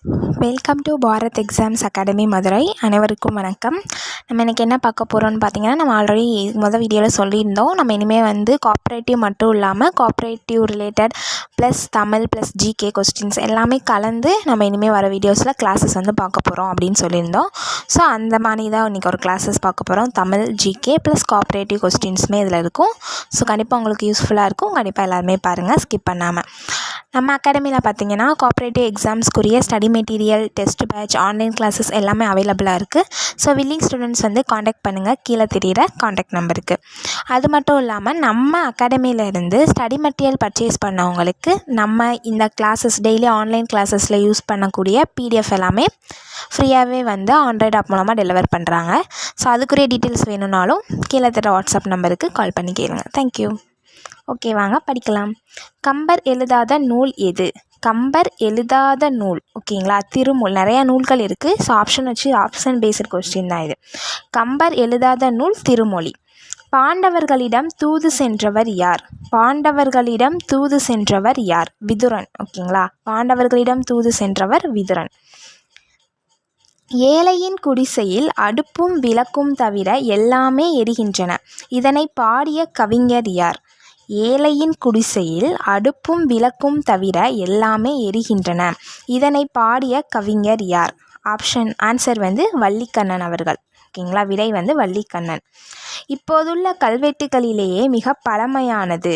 Welcome to Bharat exams academy Madurai. அனைவருக்கும் வணக்கம். நம்ம இன்றைக்கி என்ன பார்க்க போகிறோம்னு பார்த்தீங்கன்னா, நம்ம ஆல்ரெடி வீடியோவில் சொல்லியிருந்தோம். நம்ம இனிமேல் கோஆப்ரேட்டிவ் மட்டும் இல்லாமல் cooperative related plus Tamil plus GK questions எல்லாமே கலந்து நம்ம இனிமேல் வர வீடியோஸில் கிளாஸஸ் பார்க்க போகிறோம் அப்படின்னு சொல்லியிருந்தோம். ஸோ அந்த மாதிரி தான் இன்றைக்கி ஒரு கிளாஸஸ் பார்க்க போகிறோம். தமிழ் ஜிகே ப்ளஸ் கோஆப்ரேட்டிவ் கொஸ்டின்ஸுமே இதில் இருக்கும். ஸோ கண்டிப்பாக உங்களுக்கு யூஸ்ஃபுல்லாக இருக்கும். கண்டிப்பாக எல்லாருமே பாருங்கள், ஸ்கிப் பண்ணாமல். நம்ம அகாடமியில் பார்த்தீங்கன்னா கோஆப்ரேட்டிவ் எக்ஸாம்ஸ்க்குரிய study material, test batch, online classes எல்லாமே அவைலபிளாக இருக்குது. ஸோ வில்லிங் ஸ்டூடெண்ட்ஸ் காண்டாக்ட் பண்ணுங்கள் கீழே தெரிகிற காண்டாக்ட் நம்பருக்கு. அது மட்டும் இல்லாமல் நம்ம அகாடமியிலேருந்து ஸ்டடி மெட்டீரியல் பர்ச்சேஸ் பண்ணவங்களுக்கு நம்ம இந்த கிளாஸஸ் டெய்லி ஆன்லைன் கிளாஸஸில் யூஸ் பண்ணக்கூடிய பிடிஎஃப் எல்லாமே ஃப்ரீயாகவே ஆண்ட்ராய்டு ஆப் மூலமாக டெலிவர் பண்ணுறாங்க. ஸோ அதுக்குரிய டீட்டெயில்ஸ் வேணும்னாலும் கீழே தர வாட்ஸ்அப் நம்பருக்கு கால் பண்ணி கேளுங்க. தேங்க்யூ. ஓகே, வாங்க படிக்கலாம். கம்பர் எழுதாத நூல் எது? கம்பர் எழுதாத நூல், ஓகேங்களா, திருமூல். நிறையா நூல்கள் இருக்குது. ஸோ ஆப்ஷன் பேஸ்டு கொஸ்டின் தான் இது. கம்பர் எழுதாத நூல் திருமொழி. பாண்டவர்களிடம் தூது சென்றவர் யார்? பாண்டவர்களிடம் தூது சென்றவர் யார்? விதுரன். ஓகேங்களா, பாண்டவர்களிடம் தூது சென்றவர் விதுரன். ஏழையின் குடிசையில் அடுப்பும் விளக்கும் தவிர எல்லாமே எரிகின்றன. இதனை பாடிய கவிஞர் யார்? ஏழையின் குடிசையில் அடுப்பும் விளக்கும் தவிர எல்லாமே எரிகின்றன. இதனை பாடிய கவிஞர் யார்? ஆன்சர் வள்ளிக்கண்ணன் அவர்கள். ஓகேங்களா, விடை வள்ளிக்கண்ணன். இப்போதுள்ள கல்வெட்டுகளிலேயே மிக பழமையானது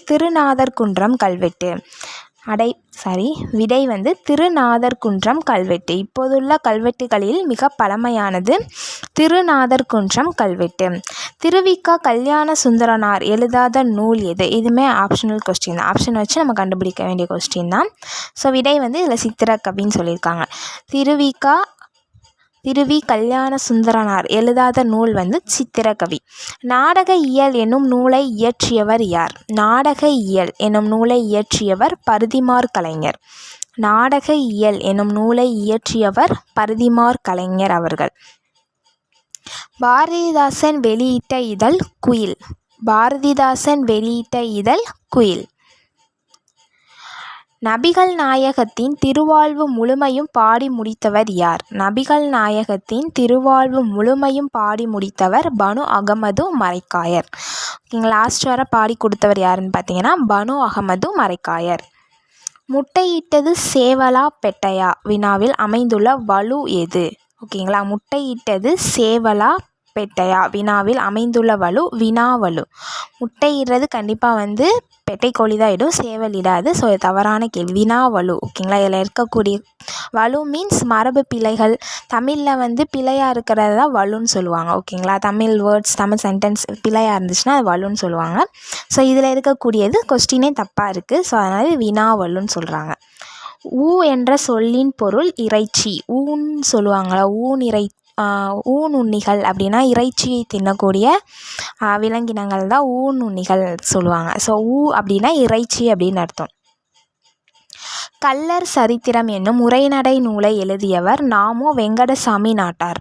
திருநாதர்குன்றம் கல்வெட்டு. விடை திருநாதர்குன்றம் கல்வெட்டு. இப்போதுள்ள கல்வெட்டுகளில் மிக பழமையானது திருநாதர்குன்றம் கல்வெட்டு. திருவிக கல்யாண சுந்தரனார் எழுதாத நூல் எது? இதுவுமே ஆப்ஷனல் கொஸ்டின் தான். ஆப்ஷன் வச்சு நம்ம கண்டுபிடிக்க வேண்டிய கொஸ்டின் தான். ஸோ விடை இதில் சித்திரக்கவின்னு சொல்லியிருக்காங்க. திருவி கல்யாண சுந்தரனார் எழுதாத நூல் சித்திரக்கவி. நாடக இயல் என்னும் நூலை இயற்றியவர் யார்? நாடக இயல் என்னும் நூலை இயற்றியவர் பரிதிமாற் கலைஞர். நாடக இயல் என்னும் நூலை இயற்றியவர் பரிதிமாற் கலைஞர் அவர்கள். பாரதிதாசன் வெளியிட்ட இதழ் குயில். பாரதிதாசன் வெளியிட்ட இதழ் குயில். நபிகள் நாயகத்தின் திருவாழ்வு முழுமையும் பாடி முடித்தவர் யார்? நபிகள் நாயகத்தின் திருவாழ்வு முழுமையும் பாடி முடித்தவர் பனு அகமது மரைக்காயர். ஓகேங்களா, லாஸ்ட் வர பாடி கொடுத்தவர் யாருன்னு பார்த்தீங்கன்னா பனு அகமது மரைக்காயர். முட்டையிட்டது சேவலா பெட்டையா வினாவில் அமைந்துள்ள வலு எது? ஓகேங்களா, முட்டையிட்டது சேவலா பெட்டையா வினாவில் அமைந்துள்ள வலு வினாவலு. முட்டையிடுறது கண்டிப்பாக பெட்டைக்கோழி தான் இடும், சேவல் இடாது. ஸோ இது தவறான கேள்வி, வினாவலு. ஓகேங்களா, இதில் இருக்கக்கூடிய வலு மீன்ஸ் மரபு பிழைகள். தமிழில் பிழையாக இருக்கிறது தான் வலுன்னு சொல்லுவாங்க. ஓகேங்களா, தமிழ் வேர்ட்ஸ், தமிழ் சென்டென்ஸ் பிழையாக இருந்துச்சுன்னா அது வலுன்னு சொல்லுவாங்க. ஸோ இதில் இருக்கக்கூடியது கொஸ்டினே தப்பாக இருக்குது. ஸோ அதனால் வினாவலுன்னு சொல்கிறாங்க. ஊ என்ற சொல்லின் பொருள் இறைச்சி. ஊன்னு சொல்லுவாங்களா, ஊனுண்ணிகள் அப்படின்னா இறைச்சியை தின்னக்கூடிய விலங்கினங்கள் தான் ஊனுண்ணிகள் சொல்லுவாங்க. ஸோ ஊ அப்படின்னா இறைச்சி அப்படின்னு அர்த்தம். கள்ளர் சரித்திரம் என்னும் உரைநடை நூலை எழுதியவர் நாமோ வெங்கடசாமி நாட்டார்.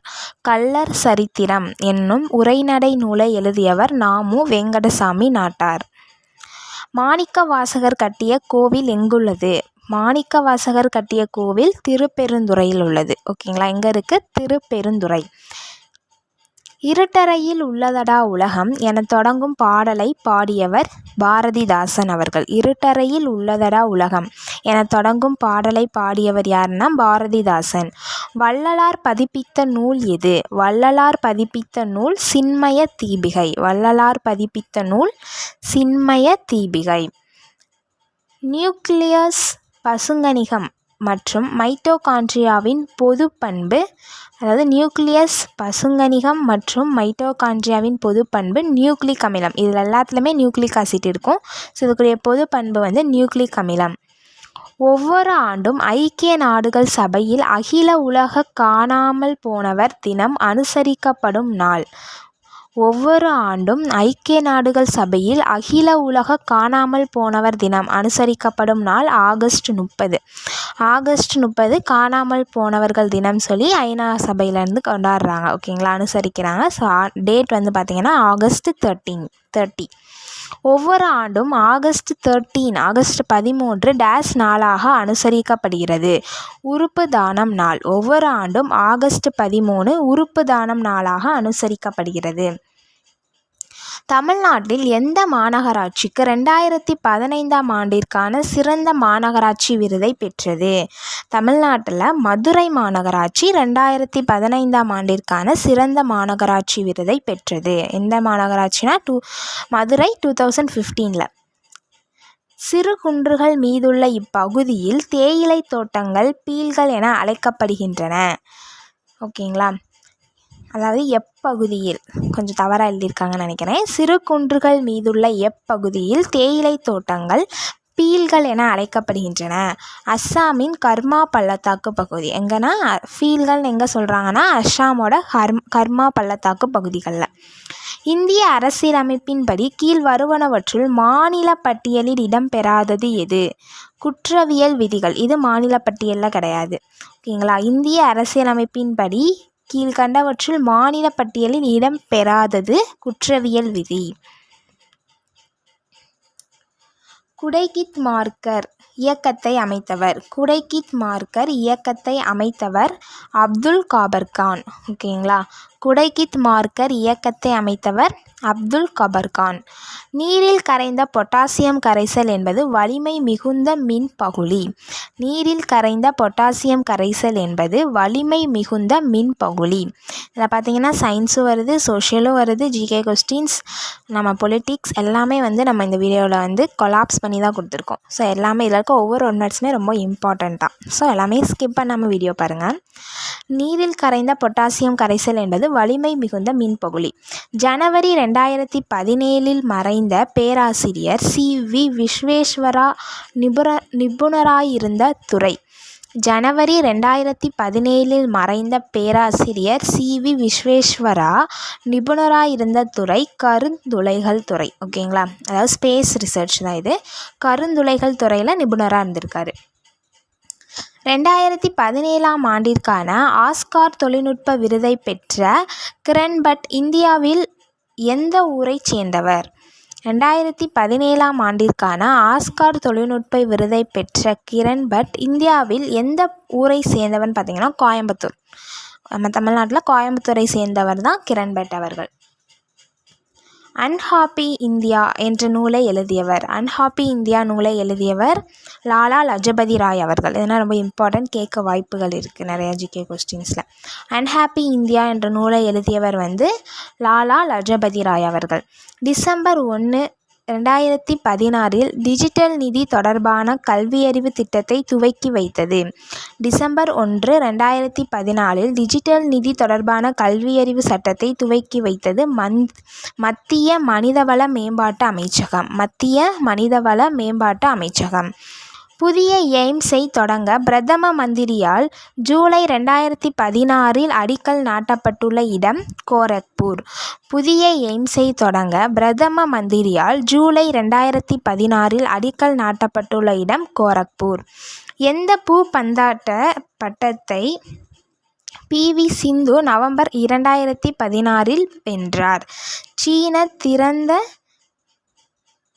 கள்ளர் சரித்திரம் என்னும் உரைநடை நூலை எழுதியவர் நாமோ வெங்கடசாமி நாட்டார். மாணிக்க வாசகர் கட்டிய கோவில் எங்குள்ளது? மாணிக்க வாசகர் கட்டிய கோவில் திருப்பெருந்துறையில் உள்ளது. ஓகேங்களா, எங்கே இருக்குது? திருப்பெருந்துறை. இருட்டறையில் உள்ளதடா உலகம் என தொடங்கும் பாடலை பாடியவர் பாரதிதாசன் அவர்கள். இருட்டறையில் உள்ளதடா உலகம் என தொடங்கும் பாடலை பாடியவர் யாருன்னா பாரதிதாசன். வள்ளலார் பதிப்பித்த நூல் எது? வள்ளலார் பதிப்பித்த நூல் சின்மய தீபிகை. வள்ளலார் பதிப்பித்த நூல் சின்மய தீபிகை. நியூக்ளியஸ் பசுங்கணிகம் மற்றும் மைட்டோகாண்ட்ரியாவின் பொது பண்பு, அதாவது நியூக்ளியஸ் பசுங்கணிகம் மற்றும் மைட்டோகாண்ட்ரியாவின் பொது பண்பு நியூக்ளிக் அமிலம். இதில் எல்லாத்துலேயுமே நியூக்ளிக் ஆசிட் இருக்கும். ஸோ இதுக்குரிய பொது பண்பு நியூக்ளிக் அமிலம். ஒவ்வொரு ஆண்டும் ஐக்கிய நாடுகள் சபையில் அகில உலக காணாமல் போனவர் தினம் அனுசரிக்கப்படும் நாள். ஒவ்வொரு ஆண்டும் ஐக்கிய நாடுகள் சபையில் அகில உலக காணாமல் போனவர் தினம் அனுசரிக்கப்படும் நாள் ஆகஸ்ட் 30. ஆகஸ்ட் 30 காணாமல் போனவர்கள் தினம் சொல்லி ஐநா சபையிலேருந்து கொண்டாடுறாங்க. ஓகேங்களா, அனுசரிக்கிறாங்க. ஸோ டேட் பார்த்திங்கன்னா ஆகஸ்ட் 30. ஒவ்வொரு ஆண்டும் ஆகஸ்ட் 13 டேஷ் நாளாக அனுசரிக்கப்படுகிறது. உறுப்பு தானம் நாள். ஒவ்வொரு ஆண்டும் ஆகஸ்ட் 13 உறுப்பு தானம் நாளாக அனுசரிக்கப்படுகிறது. தமிழ்நாட்டில் எந்த மாநகராட்சிக்கு 2015ஆம் ஆண்டிற்கான சிறந்த மாநகராட்சி விருதை பெற்றது? தமிழ்நாட்டில் மதுரை மாநகராட்சி 2015ஆம் ஆண்டிற்கான சிறந்த மாநகராட்சி விருதை பெற்றது. எந்த மாநகராட்சினா மதுரை 2015. சிறு குன்றுகள் மீதுள்ள இப்பகுதியில் தேயிலை தோட்டங்கள் பீல்கள் என அழைக்கப்படுகின்றன. ஓகேங்களா, அதாவது எப்பகுதியில், கொஞ்சம் தவறாக எழுதியிருக்காங்கன்னு நினைக்கிறேன். சிறு குன்றுகள் மீதுள்ள எப்பகுதியில் தேயிலை தோட்டங்கள் பீல்கள் என அழைக்கப்படுகின்றன. அஸ்ஸாமின் கர்மா பள்ளத்தாக்கு பகுதி. எங்கன்னா ஃபீல்கள் எங்கே சொல்கிறாங்கன்னா அஸ்ஸாமோட கர்மா பள்ளத்தாக்கு பகுதிகளில். இந்திய அரசியலமைப்பின்படி கீழ் வருவனவற்றுள் மாநில பட்டியலில் இடம்பெறாதது எது? குற்றவியல் விதிகள். இது மாநில பட்டியலில் கிடையாது. ஓகேங்களா. இந்திய அரசியலமைப்பின்படி கீழ்கண்டவற்றுள் மாநில பட்டியலில் இடம்பெறாதது குற்றவியல் விதி. குடைகித் மார்க்கர் இயக்கத்தை அமைத்தவர். குடைகித் மார்க்கர் இயக்கத்தை அமைத்தவர் அப்துல் காபர் கான். ஓகேங்களா. குடைகித் மார்க்கர் இயக்கத்தை அமைத்தவர் அப்துல் காபர் கான். நீரில் கரைந்த பொட்டாசியம் கரைசல் என்பது வலிமை மிகுந்த மின்பகுளி. நீரில் கரைந்த பொட்டாசியம் கரைசல் என்பது வலிமை மிகுந்த மின்பகுளி. இதில் பார்த்திங்கன்னா சயின்ஸும் வருது, சோஷியலும் வருது, ஜிகே கொஸ்டின்ஸ், நம்ம பொலிட்டிக்ஸ் எல்லாமே நம்ம இந்த வீடியோவில் கொலாப்ஸ் பண்ணி தான் கொடுத்துருக்கோம். ஸோ எல்லாமே இதில் இருக்க ஒவ்வொரு ஒன்வர்ட்ஸுமே ரொம்ப இம்பார்ட்டண்ட்டாக. ஸோ எல்லாமே ஸ்கிப் பண்ணாமல் வீடியோ பாருங்கள். நீரில் கரைந்த பொட்டாசியம் கரைசல் என்பது வலிமை மிகுந்த மின்பகுளி. ஜனவரி 2017 மறைந்த பேராசிரியர் சி.வி. விஸ்வேஸ்வரா நிபுணராயிருந்த துறை. ஜனவரி 2017 மறைந்த பேராசிரியர் சி.வி. விஸ்வேஸ்வரா நிபுணராயிருந்த துறை கருந்துளைகள் துறை. ஓகேங்களா, அதாவது ஸ்பேஸ் ரிசர்ச் தான் இது. கருந்துளைகள் துறையில் நிபுணராக இருந்திருக்காரு. 2017ஆம் ஆண்டிற்கான ஆஸ்கார் தொழில்நுட்ப விருதை பெற்ற கிரண் பட் இந்தியாவில் எந்த ஊரைச் சேர்ந்தவர்? 2017ஆம் ஆண்டிற்கான ஆஸ்கார் தொழில்நுட்ப விருதை பெற்ற கிரண் பட் இந்தியாவில் எந்த ஊரை சேர்ந்தவர்னு பார்த்தீங்கன்னா கோயம்புத்தூர். நம்ம தமிழ்நாட்டில் கோயம்புத்தூரை சேர்ந்தவர் தான் கிரண் பட் அவர்கள். அன்ஹாப்பி இந்தியா என்ற நூலை எழுதியவர். அன்ஹாப்பி இந்தியா நூலை எழுதியவர் லாலா லஜபதி ராய் அவர்கள். இதெல்லாம் ரொம்ப இம்பார்ட்டன்ட், கேட்க வாய்ப்புகள் இருக்குது நிறையா ஜிகே கொஸ்டின்ஸில். அன்ஹாப்பி இந்தியா என்ற நூலை எழுதியவர் லாலா லஜபதி ராய் அவர்கள். டிசம்பர் 1, 2016 டிஜிட்டல் நிதி தொடர்பான கல்வியறிவு திட்டத்தை துவக்கி வைத்தது. டிசம்பர் 1, 2014 டிஜிட்டல் நிதி தொடர்பான கல்வியறிவு சட்டத்தை துவக்கி வைத்தது மத்திய மனிதவள மேம்பாட்டு அமைச்சகம். மத்திய மனிதவள மேம்பாட்டு அமைச்சகம். புதிய எய்ம்ஸை தொடங்க பிரதம மந்திரியால் ஜூலை 2016 அடிக்கல் நாட்டப்பட்டுள்ள இடம் கோரக்பூர். புதிய எய்ம்ஸை தொடங்க பிரதம மந்திரியால் ஜூலை 2016 அடிக்கல் நாட்டப்பட்டுள்ள இடம் கோரக்பூர். எந்த பூப்பந்தாட்ட பட்டத்தை பி.வி. சிந்து நவம்பர் 2016 வென்றார்? சீன திறந்த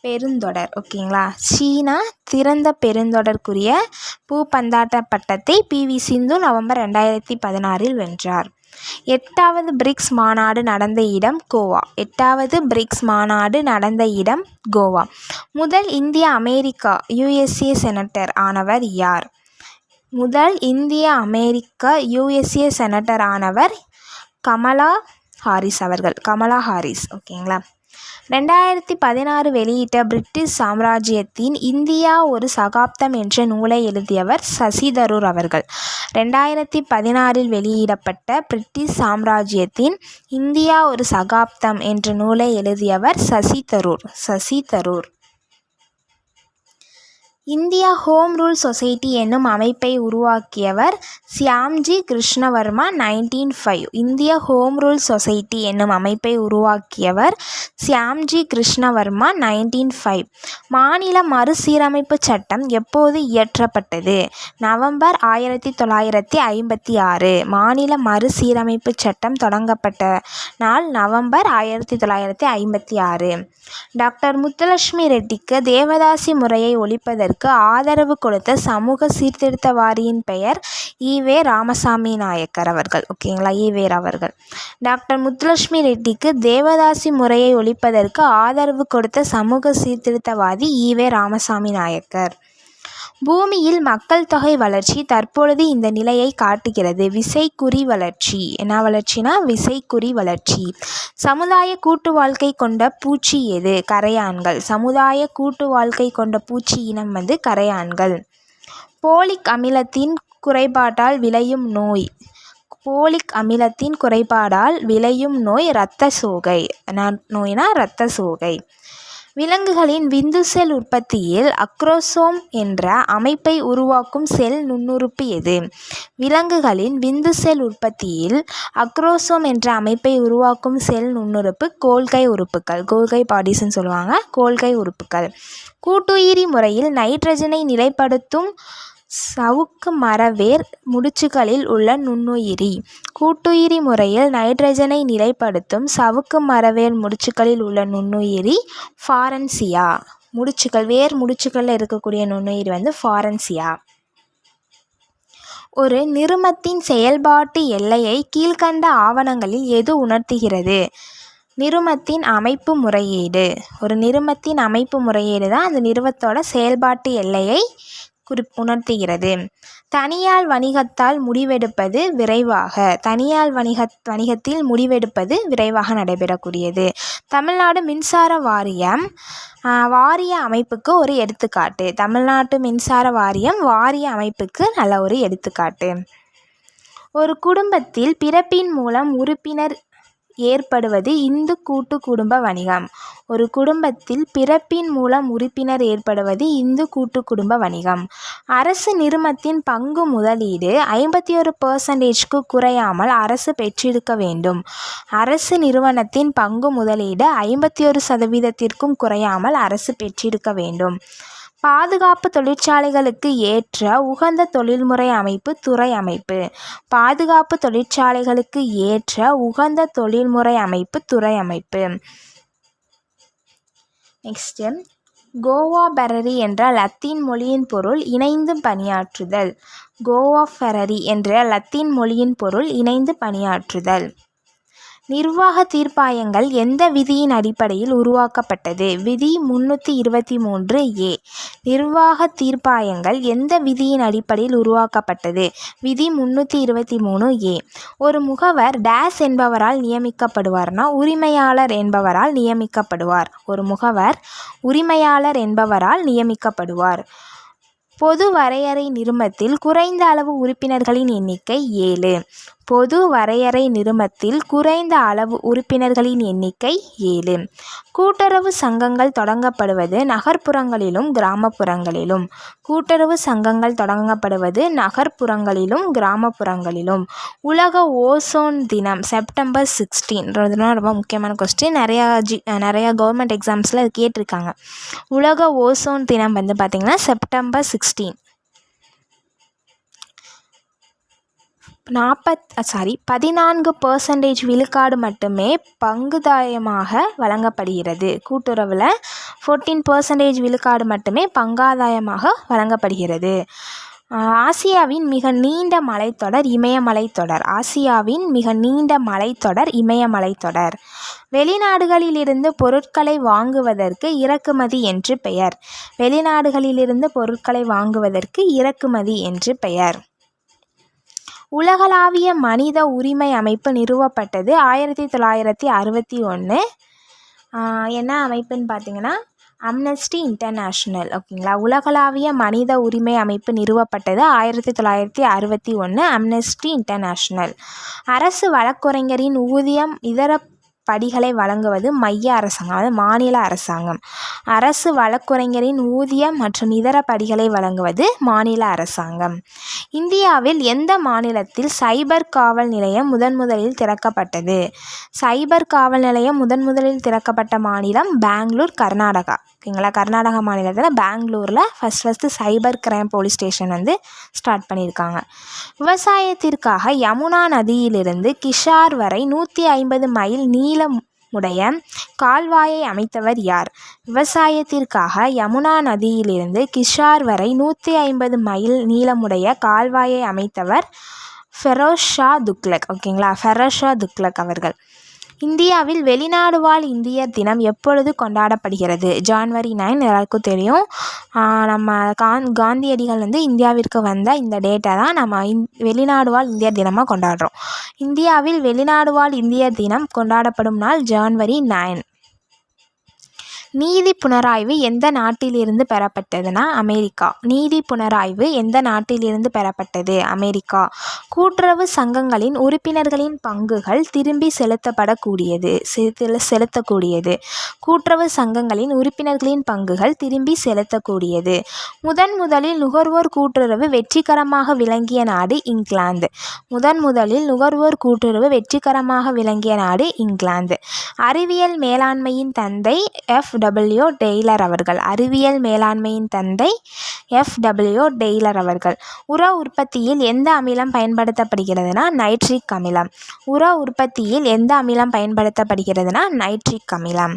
பெருந்தொடர். ஓகேங்களா, சீனா திறந்த பெருந்தொடர்க்குரிய பூப்பந்தாட்ட பட்டத்தை பி.வி. சிந்து நவம்பர் 2016 வென்றார். 8வது பிரிக்ஸ் மாநாடு நடந்த இடம் கோவா. 8வது பிரிக்ஸ் மாநாடு நடந்த இடம் கோவா. முதல் இந்திய அமெரிக்கா USA செனட்டர் ஆனவர் யார்? முதல் இந்திய அமெரிக்க USA செனட்டர் ஆனவர் கமலா ஹாரிஸ் அவர்கள். கமலா ஹாரிஸ். ஓகேங்களா. 2016 வெளியிட்ட பிரிட்டிஷ் சாம்ராஜ்யத்தின் இந்தியா ஒரு சகாப்தம் என்ற நூலை எழுதியவர் சசி தரூர் அவர்கள். 2016 வெளியிடப்பட்ட பிரிட்டிஷ் சாம்ராஜ்யத்தின் இந்தியா ஒரு சகாப்தம் என்ற நூலை எழுதியவர் Shashi Tharoor. India home rule society என்னும் அமைப்பை உருவாக்கியவர் சியாம்ஜி கிருஷ்ணவர்மா 1905. இந்திய ஹோம் ரூல் சொசைட்டி என்னும் அமைப்பை உருவாக்கியவர் சியாம்ஜி கிருஷ்ணவர்மா 1905. மாநில மறுசீரமைப்பு சட்டம் எப்போது இயற்றப்பட்டது? நவம்பர் 1956. மாநில மறுசீரமைப்பு சட்டம் தொடங்கப்பட்ட நாள் நவம்பர் 1956. டாக்டர் முத்துலட்சுமி ரெட்டிக்கு தேவதாசி முறையை ஒழிப்பதற்கு ஆதரவு கொடுத்த சமூக சீர்திருத்தவாதியின் பெயர் ஈவே ராமசாமி நாயக்கர் அவர்கள். ஓகேங்களா, ஈவேர் அவர்கள். டாக்டர் முத்துலட்சுமி ரெட்டிக்கு தேவதாசி முறையை ஒழிப்பதற்கு ஆதரவு கொடுத்த சமூக சீர்திருத்தவாதி ஈவே ராமசாமி நாயக்கர். பூமியில் மக்கள் தொகை வளர்ச்சி தற்பொழுது இந்த நிலையை காட்டுகிறது. விசைக்குறி வளர்ச்சி. என்ன வளர்ச்சினா? விசைக்குறி வளர்ச்சி. சமுதாய கூட்டு வாழ்க்கை கொண்ட பூச்சி எது? கரையான்கள். சமுதாய கூட்டு வாழ்க்கை கொண்ட பூச்சி இனம் கரையான்கள். போலிக் அமிலத்தின் குறைபாட்டால் விளையும் நோய். போலிக் அமிலத்தின் குறைபாடால் விளையும் நோய் இரத்த சோகை. நோய்னா இரத்த சோகை. விலங்குகளின் விந்து செல் உற்பத்தியில் அக்ரோசோம் என்ற அமைப்பை உருவாக்கும் செல் நுண்ணுறுப்பு எது? விலங்குகளின் விந்து செல் உற்பத்தியில் அக்ரோசோம் என்ற அமைப்பை உருவாக்கும் செல் நுண்ணுறுப்பு கோல்கை உறுப்புகள். கோல்கை பாடிஸ்ன்னு சொல்லுவாங்க. கோல்கை உறுப்புகள். கூட்டுயிரி முறையில் நைட்ரஜனை நிலைப்படுத்தும் சவுக்கு மரவேர் முடிச்சுகளில் உள்ள நுண்ணுயிரி. கூட்டுயிரி முறையில் நைட்ரஜனை நிலைப்படுத்தும் சவுக்கு மரவேர் முடிச்சுகளில் உள்ள நுண்ணுயிரி ஃபாரன்சியா. முடிச்சுகள், வேர் முடிச்சுகளில் இருக்கக்கூடிய நுண்ணுயிரி ஃபாரன்சியா. ஒரு நிறுமத்தின் செயல்பாட்டு எல்லையை கீழ்கண்ட ஆவணங்களில் எது உணர்த்துகிறது? நிறுமத்தின் அமைப்பு முறையீடு. ஒரு நிறுமத்தின் அமைப்பு முறையீடு தான் அந்த நிறுவத்தோட செயல்பாட்டு எல்லையை உணர்த்துகிறது. தனியார் வணிகத்தால் முடிவெடுப்பது விரைவாக. தனியார் வணிகத்தில் முடிவெடுப்பது விரைவாக நடைபெறக்கூடியது. தமிழ்நாடு மின்சார வாரியம் வாரிய அமைப்புக்கு ஒரு எடுத்துக்காட்டு. தமிழ்நாட்டு மின்சார வாரியம் வாரிய அமைப்புக்கு நல்ல ஒரு எடுத்துக்காட்டு. ஒரு குடும்பத்தில் பிறப்பின் மூலம் உறுப்பினர் ஏற்படுவது இந்து கூட்டு குடும்ப வணிகம். ஒரு குடும்பத்தில் பிறப்பின் மூலம் உறுப்பினர் ஏற்படுவது இந்து கூட்டு குடும்ப வணிகம். அரசு நிறுமத்தின் பங்கு முதலீடு 51% குறையாமல் அரசு பெற்றிருக்க வேண்டும். அரசு நிறுவனத்தின் பங்கு முதலீடு 51% குறையாமல் அரசு பெற்றிருக்க வேண்டும். பாதுகாப்பு தொழிற்சாலைகளுக்கு ஏற்ற உகந்த தொழில்முறை அமைப்பு துறை அமைப்பு. பாதுகாப்பு தொழிற்சாலைகளுக்கு ஏற்ற உகந்த தொழில்முறை அமைப்பு துறை அமைப்பு. நெக்ஸ்ட், கோவாபரரி என்ற லத்தீன் மொழியின் பொருள் இணைந்து பணியாற்றுதல். கோவாபரரி என்ற லத்தீன் மொழியின் பொருள் இணைந்து பணியாற்றுதல். நிர்வாக தீர்ப்பாயங்கள் எந்த விதியின் அடிப்படையில் உருவாக்கப்பட்டது? விதி 323A. நிர்வாக தீர்ப்பாயங்கள் எந்த விதியின் அடிப்படையில் உருவாக்கப்பட்டது? விதி 323A. ஒரு முகவர் டேஸ் என்பவரால் நியமிக்கப்படுவார்னா உரிமையாளர் என்பவரால் நியமிக்கப்படுவார். ஒரு முகவர் உரிமையாளர் என்பவரால் நியமிக்கப்படுவார். பொது வரையறை நிறுமத்தில் குறைந்த அளவு உறுப்பினர்களின் எண்ணிக்கை 7. பொது வரையறை நிறுமத்தில் குறைந்த அளவு உறுப்பினர்களின் எண்ணிக்கை 7. கூட்டுறவு சங்கங்கள் தொடங்கப்படுவது நகர்ப்புறங்களிலும் கிராமப்புறங்களிலும். கூட்டுறவு சங்கங்கள் தொடங்கப்படுவது நகர்ப்புறங்களிலும் கிராமப்புறங்களிலும். உலக ஓசோன் தினம் செப்டம்பர் 16. ரொம்ப முக்கியமான கொஸ்டின். நிறையா கவர்மெண்ட் எக்ஸாம்ஸில் அது கேட்டிருக்காங்க. உலக ஓசோன் தினம் பார்த்திங்கன்னா செப்டம்பர் 16. 14% விழுக்காடு மட்டுமே பங்குதாயமாக வழங்கப்படுகிறது. கூட்டுறவில் 14% விழுக்காடு மட்டுமே பங்காதாயமாக வழங்கப்படுகிறது. ஆசியாவின் மிக நீண்ட மலைத்தொடர் இமயமலைத்தொடர். ஆசியாவின் மிக நீண்ட மலைத்தொடர் இமயமலைத்தொடர். வெளிநாடுகளிலிருந்து பொருட்களை வாங்குவதற்கு இறக்குமதி என்று பெயர். வெளிநாடுகளிலிருந்து பொருட்களை வாங்குவதற்கு இறக்குமதி என்று பெயர். உலகளாவிய மனித உரிமை அமைப்பு நிறுவப்பட்டது 1961. என்ன அமைப்புன்னு பார்த்தீங்கன்னா அம்னஸ்டி இன்டர்நேஷ்னல். ஓகேங்களா. உலகளாவிய மனித உரிமை அமைப்பு நிறுவப்பட்டது 1961. Amnesty international. அரசு வழக்குரைஞரின் ஊதியம் இதர படிகளை வழங்குவது மைய அரசாங்கம், அதாவது மாநில அரசாங்கம். அரசு வழக்குரைஞரின் ஊதியம் மற்றும் இதர படிகளை வழங்குவது மாநில அரசாங்கம். இந்தியாவில் எந்த மாநிலத்தில் சைபர் காவல் நிலையம் முதலில் திறக்கப்பட்டது? சைபர் காவல் நிலையம் முதலில் திறக்கப்பட்ட மாநிலம் பெங்களூர், கர்நாடகா. ஓகேங்களா, கர்நாடகா மாநிலத்தில் பெங்களூரில் first cyber crime police station வந்து ஸ்டார்ட் பண்ணியிருக்காங்க. விவசாயத்திற்காக யமுனா நதியிலிருந்து கிஷார் வரை 150 மைல் நீளமுடைய கால்வாயை அமைத்தவர் யார்? விவசாயத்திற்காக யமுனா நதியிலிருந்து கிஷார் வரை 150 மைல் நீளமுடைய கால்வாயை அமைத்தவர் ஃபெரோஸ் ஷா துக்ளக். ஓகேங்களா, ஃபெரோஸ் ஷா துக்ளக் அவர்கள். இந்தியாவில் வெளிநாடு வாழ் இந்தியர் தினம் எப்பொழுது கொண்டாடப்படுகிறது? ஜனவரி 9. எல்லாருக்கும் தெரியும். நம்ம காந்தியடிகள் வந்து இந்தியாவிற்கு வந்த இந்த டேட்டை தான் நம்ம வெளிநாடு வாழ் இந்தியர் தினமாக கொண்டாடுறோம். இந்தியாவில் வெளிநாடு வாழ் இந்தியர் தினம் கொண்டாடப்படும் நாள் ஜனவரி 9. நீதி புனராய்வு எந்த நாட்டிலிருந்து பெறப்பட்டதுன்னா அமெரிக்கா. நீதி புனராய்வு எந்த நாட்டிலிருந்து பெறப்பட்டது? அமெரிக்கா. கூட்டுறவு சங்கங்களின் உறுப்பினர்களின் பங்குகள் திரும்பி செலுத்தக்கூடியது. கூட்டுறவு சங்கங்களின் உறுப்பினர்களின் பங்குகள் திரும்பி செலுத்தக்கூடியது. முதலில் நுகர்வோர் கூட்டுறவு வெற்றிகரமாக விளங்கிய நாடு இங்கிலாந்து. முதலில் நுகர்வோர் கூட்டுறவு வெற்றிகரமாக விளங்கிய நாடு இங்கிலாந்து. அறிவியல் மேலாண்மையின் தந்தை F.W. டெய்லர் அவர்கள். அறிவியல் மேலாண்மையின் தந்தை F.W. டெய்லர் அவர்கள். உர உற்பத்தியில் எந்த அமிலம் பயன்படுத்தப்படுகிறதுனா நைட்ரிக் அமிலம். உர உற்பத்தியில் எந்த அமிலம் பயன்படுத்தப்படுகிறதுனா நைட்ரிக் அமிலம்.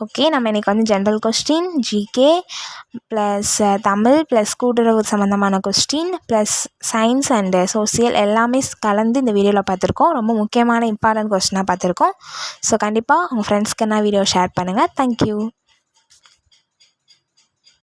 ஓகே, நம்ம இன்றைக்கி வந்து general question, GK plus Tamil plus கூட்டுறவு சம்மந்தமான question plus science and social எல்லாமே கலந்து இந்த வீடியோவில் பார்த்துருக்கோம். ரொம்ப முக்கியமான இம்பார்ட்டன்ட் கொஸ்டினாக பார்த்துருக்கோம். ஸோ கண்டிப்பாக உங்கள் ஃப்ரெண்ட்ஸ்க்கு என்ன வீடியோ ஷேர் பண்ணுங்கள். தேங்க்யூ.